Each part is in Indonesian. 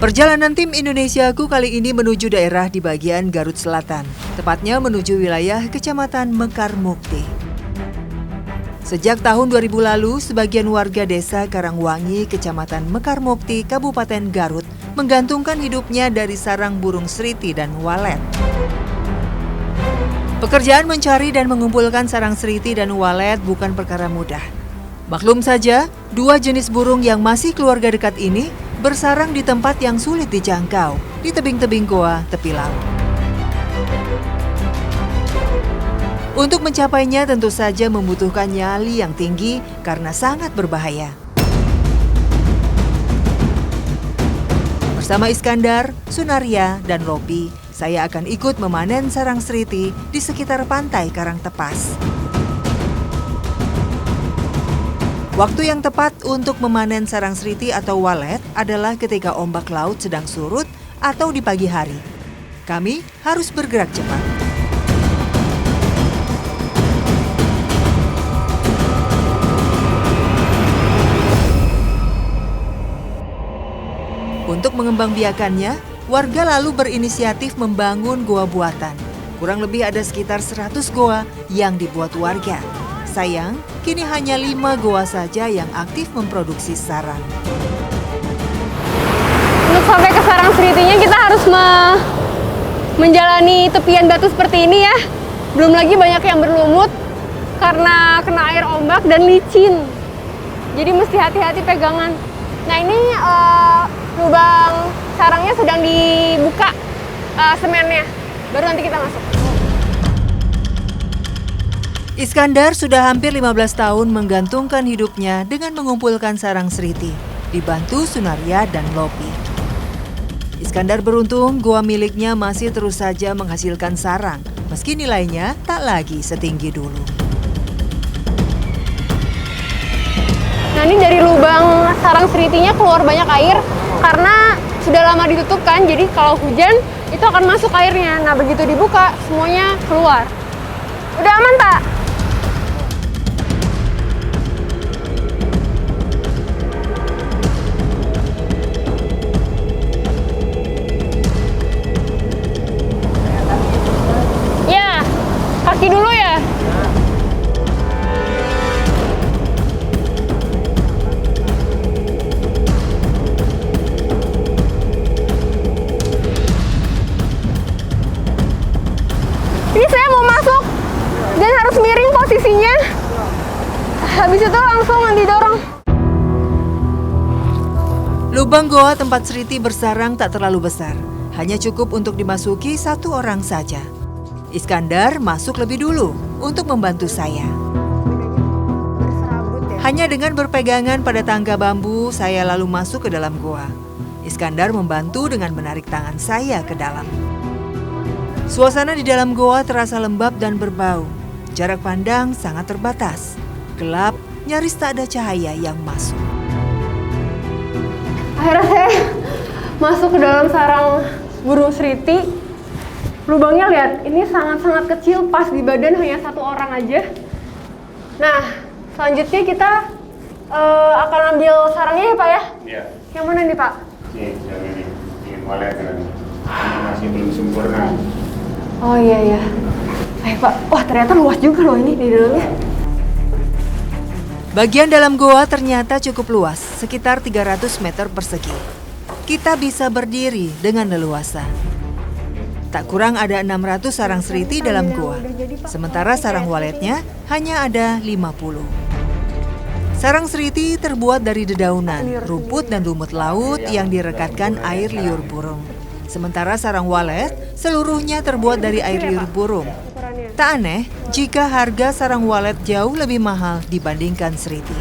Perjalanan tim Indonesiaku kali ini menuju daerah di bagian Garut Selatan, tepatnya menuju wilayah Kecamatan Mekar Mukti. Sejak tahun 2000 lalu, sebagian warga desa Karangwangi, Kecamatan Mekar Mukti, Kabupaten Garut, menggantungkan hidupnya dari sarang burung seriti dan walet. Pekerjaan mencari dan mengumpulkan sarang seriti dan walet bukan perkara mudah. Maklum saja, dua jenis burung yang masih keluarga dekat ini bersarang di tempat yang sulit dijangkau, di tebing-tebing goa tepi laut. Untuk mencapainya tentu saja membutuhkan nyali yang tinggi karena sangat berbahaya. Bersama Iskandar, Sunaria, dan Lopi, saya akan ikut memanen sarang seriti di sekitar pantai Karangtepas. Waktu yang tepat untuk memanen sarang seriti atau walet adalah ketika ombak laut sedang surut atau di pagi hari. Kami harus bergerak cepat. Untuk mengembangbiakannya, warga lalu berinisiatif membangun goa buatan. Kurang lebih ada sekitar 100 goa yang dibuat warga. Sayang, kini hanya 5 goa saja yang aktif memproduksi sarang. Untuk sampai ke sarang seritinya kita harus menjalani tepian batu seperti ini ya. Belum lagi banyak yang berlumut karena kena air ombak dan licin. Jadi mesti hati-hati pegangan. Nah ini lubang sarangnya sedang dibuka semennya. Baru nanti kita masuk. Iskandar sudah hampir 15 tahun menggantungkan hidupnya dengan mengumpulkan sarang seriti, dibantu Sunaria dan Lopi. Iskandar beruntung goa miliknya masih terus saja menghasilkan sarang, meski nilainya tak lagi setinggi dulu. Nah ini dari lubang sarang seritinya keluar banyak air karena sudah lama ditutup kan, jadi kalau hujan itu akan masuk airnya. Nah begitu dibuka semuanya keluar. Udah aman tak? Ya, kaki dulu ya. Ini saya mau masuk dan harus miring posisinya. Habis itu langsung didorong. Lubang goa tempat seriti bersarang tak terlalu besar, hanya cukup untuk dimasuki 1 orang saja. Iskandar masuk lebih dulu untuk membantu saya. Hanya dengan berpegangan pada tangga bambu, saya lalu masuk ke dalam goa. Iskandar membantu dengan menarik tangan saya ke dalam. Suasana di dalam goa terasa lembab dan berbau. Jarak pandang sangat terbatas. Gelap, nyaris tak ada cahaya yang masuk. Akhirnya saya masuk ke dalam sarang burung seriti. Lubangnya lihat, ini sangat-sangat kecil, pas di badan hanya 1 orang aja. Nah, selanjutnya kita akan ambil sarangnya ya Pak ya? Iya. Yang mana nih Pak? Nih, yang ini walet ini masih belum sempurna. Oh iya. Ayo Pak, wah ternyata luas juga loh ini di dalamnya. Bagian dalam goa ternyata cukup luas, sekitar 300 meter persegi. Kita bisa berdiri dengan leluasa. Tak kurang ada 600 sarang seriti dalam goa, sementara sarang waletnya hanya ada 50. Sarang seriti terbuat dari dedaunan, rumput dan lumut laut yang direkatkan air liur burung. Sementara sarang walet seluruhnya terbuat dari air liur burung. Tak aneh jika harga sarang walet jauh lebih mahal dibandingkan seriti.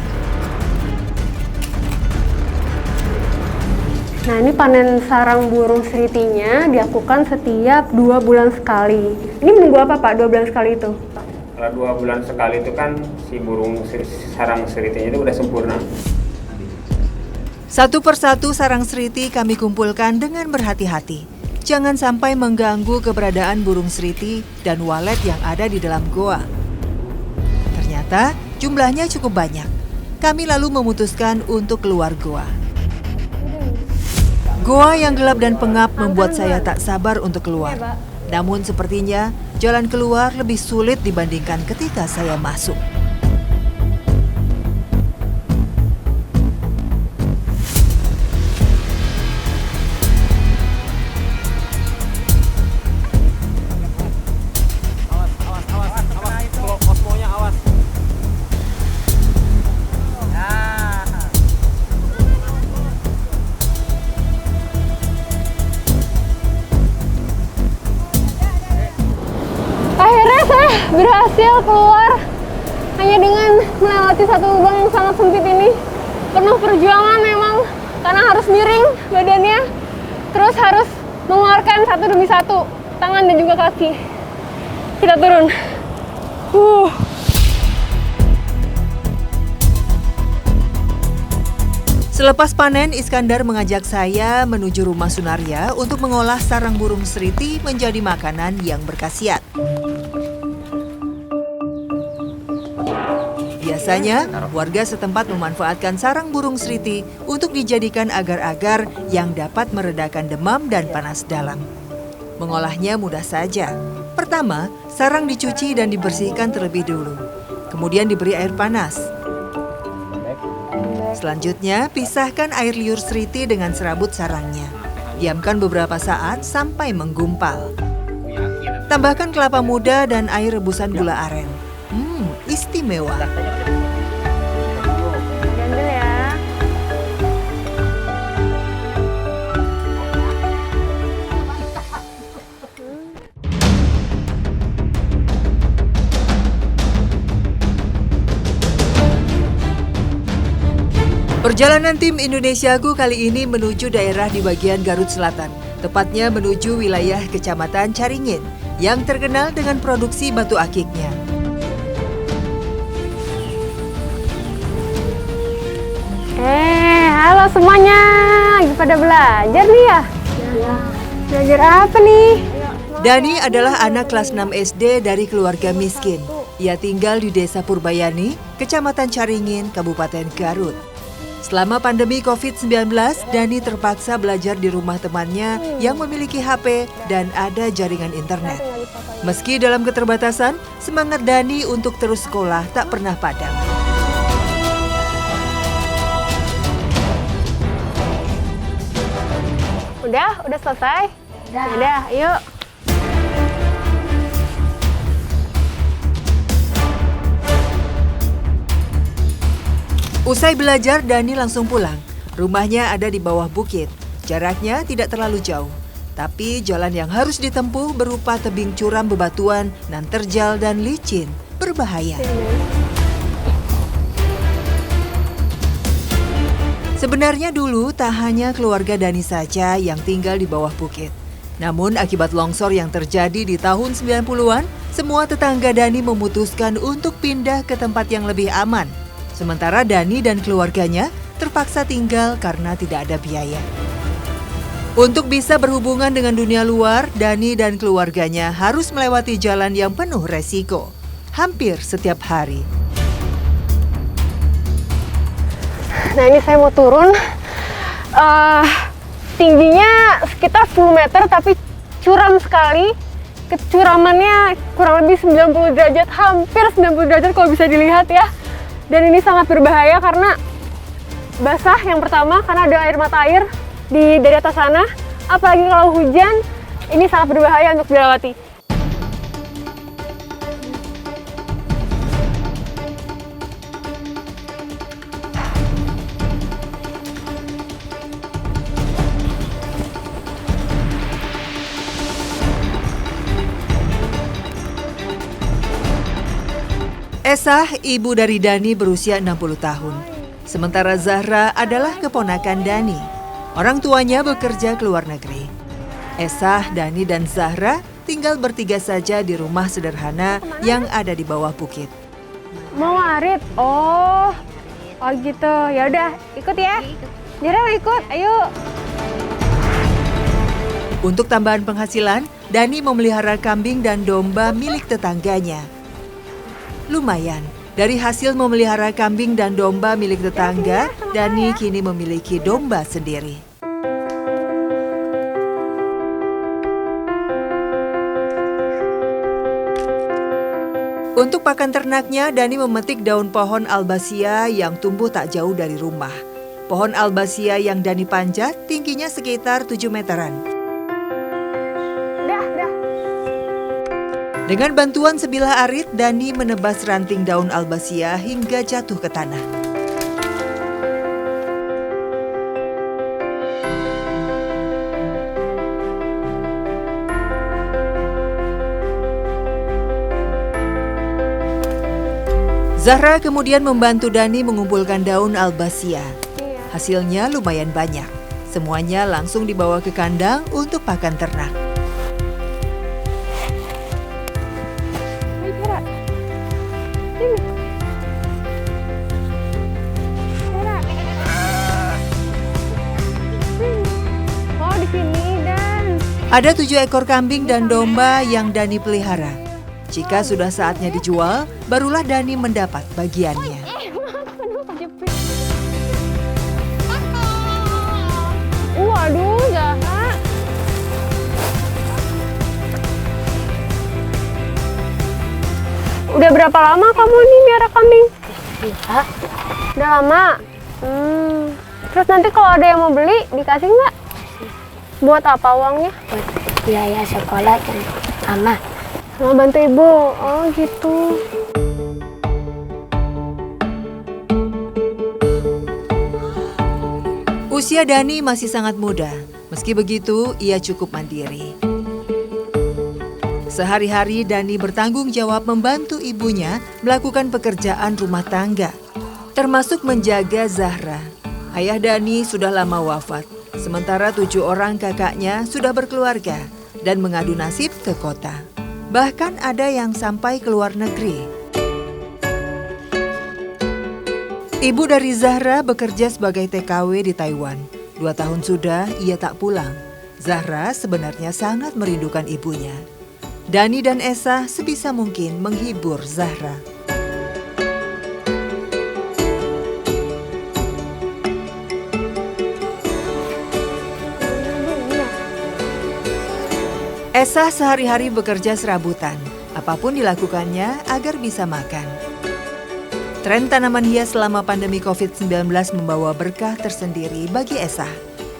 Nah ini panen sarang burung seritinya dilakukan setiap 2 bulan sekali. Ini menunggu apa Pak 2 bulan sekali itu? Kalau 2 bulan sekali itu kan si burung sarang seritinya itu udah sempurna. Satu persatu sarang seriti kami kumpulkan dengan berhati-hati. Jangan sampai mengganggu keberadaan burung seriti dan walet yang ada di dalam goa. Ternyata jumlahnya cukup banyak. Kami lalu memutuskan untuk keluar goa. Goa yang gelap dan pengap membuat saya tak sabar untuk keluar. Namun sepertinya jalan keluar lebih sulit dibandingkan ketika saya masuk. Berhasil keluar hanya dengan melewati satu lubang yang sangat sempit ini. Penuh perjuangan memang, karena harus miring badannya, terus harus mengeluarkan satu demi satu tangan dan juga kaki. Kita turun. Selepas panen, Iskandar mengajak saya menuju rumah Sunarya untuk mengolah sarang burung seriti menjadi makanan yang berkhasiat. Biasanya, warga setempat memanfaatkan sarang burung seriti untuk dijadikan agar-agar yang dapat meredakan demam dan panas dalam. Mengolahnya mudah saja. Pertama, sarang dicuci dan dibersihkan terlebih dulu. Kemudian diberi air panas. Selanjutnya, pisahkan air liur seriti dengan serabut sarangnya. Diamkan beberapa saat sampai menggumpal. Tambahkan kelapa muda dan air rebusan gula aren. Istimewa. Gandel ya. Perjalanan tim Indonesiaku kali ini menuju daerah di bagian Garut Selatan, tepatnya menuju wilayah Kecamatan Caringin yang terkenal dengan produksi batu akiknya. Halo semuanya, lagi pada belajar nih ya? Belajar apa nih? Dani adalah anak kelas 6 SD dari keluarga miskin. Ia tinggal di Desa Purbayani, Kecamatan Caringin, Kabupaten Garut. Selama pandemi COVID-19, Dani terpaksa belajar di rumah temannya yang memiliki HP dan ada jaringan internet. Meski dalam keterbatasan, semangat Dani untuk terus sekolah tak pernah padam. Udah selesai? Udah, yuk. Usai belajar, Dani langsung pulang. Rumahnya ada di bawah bukit. Jaraknya tidak terlalu jauh. Tapi jalan yang harus ditempuh berupa tebing curam bebatuan, nan terjal dan licin. Berbahaya. Sebenarnya dulu tak hanya keluarga Dani saja yang tinggal di bawah bukit. Namun akibat longsor yang terjadi di tahun 90-an, semua tetangga Dani memutuskan untuk pindah ke tempat yang lebih aman. Sementara Dani dan keluarganya terpaksa tinggal karena tidak ada biaya. Untuk bisa berhubungan dengan dunia luar, Dani dan keluarganya harus melewati jalan yang penuh resiko. Hampir setiap hari. Nah ini saya mau turun, tingginya sekitar 10 meter tapi curam sekali. Kecuramannya kurang lebih 90 derajat, hampir 90 derajat kalau bisa dilihat ya. Dan ini sangat berbahaya karena basah yang pertama, karena ada air mata air dari atas sana. Apalagi kalau hujan, ini sangat berbahaya untuk dilewati. Esah, ibu dari Dani berusia 60 tahun. Sementara Zahra adalah keponakan Dani. Orang tuanya bekerja ke luar negeri. Esah, Dani, dan Zahra tinggal bertiga saja di rumah sederhana yang ada di bawah bukit. Mau ngarit? Oh gitu. Ya udah, ikut ya. Jara mau ikut, ayo. Untuk tambahan penghasilan, Dani memelihara kambing dan domba milik tetangganya. Lumayan, dari hasil memelihara kambing dan domba milik tetangga, Dani kini memiliki domba sendiri. Untuk pakan ternaknya, Dani memetik daun pohon albasia yang tumbuh tak jauh dari rumah. Pohon albasia yang Dani panjat tingginya sekitar 7 meteran. Dah. Dengan bantuan sebilah arit, Dani menebas ranting daun albasia hingga jatuh ke tanah. Zahra kemudian membantu Dani mengumpulkan daun albasia. Hasilnya lumayan banyak. Semuanya langsung dibawa ke kandang untuk pakan ternak. Oh, di sini Dan. Ada 7 ekor kambing dan domba yang Dani pelihara. Jika sudah saatnya dijual, barulah Dani mendapat bagiannya. Aduh, kejepit. Aduh, jahat. Udah berapa lama kamu nih miara kambing? Iya, Udah lama. Terus nanti kalau ada yang mau beli, dikasih nggak? Buat apa uangnya? buat biaya sekolah dan mama. Mau bantu ibu. Oh gitu. Usia Dani masih sangat muda. Meski begitu, ia cukup mandiri. Sehari-hari Dani bertanggung jawab membantu ibunya melakukan pekerjaan rumah tangga, termasuk menjaga Zahra. Ayah Dani sudah lama wafat, sementara 7 orang kakaknya sudah berkeluarga dan mengadu nasib ke kota. Bahkan ada yang sampai ke luar negeri. Ibu dari Zahra bekerja sebagai TKW di Taiwan. 2 tahun sudah ia tak pulang. Zahra sebenarnya sangat merindukan ibunya. Dani dan Esa sebisa mungkin menghibur Zahra. Esa sehari-hari bekerja serabutan. Apapun dilakukannya agar bisa makan. Tren tanaman hias selama pandemi COVID-19 membawa berkah tersendiri bagi Esa.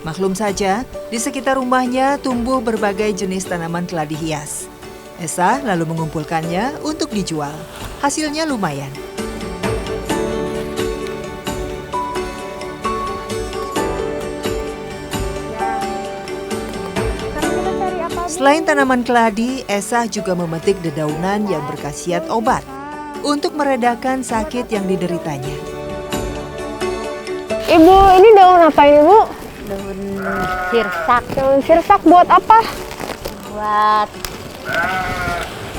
Maklum saja, di sekitar rumahnya tumbuh berbagai jenis tanaman keladi hias. Esa lalu mengumpulkannya untuk dijual. Hasilnya lumayan. Selain tanaman keladi, Esa juga memetik dedaunan yang berkhasiat obat untuk meredakan sakit yang dideritanya. Ibu, ini daun apa ini, Bu? Daun sirsak Daun sirsak buat apa? buat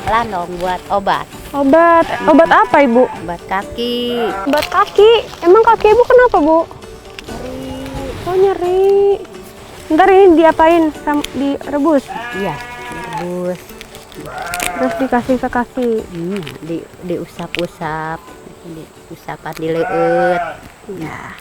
landong, buat obat. Obat. Obat apa, Ibu? Obat kaki. Obat kaki. Emang kaki Ibu kenapa, Bu? Oh, nyeri. Ntar ini diapain? Direbus? Iya, rebus. Terus dikasih ke kaki. Diusap-usap, diusapan di leut. Ya,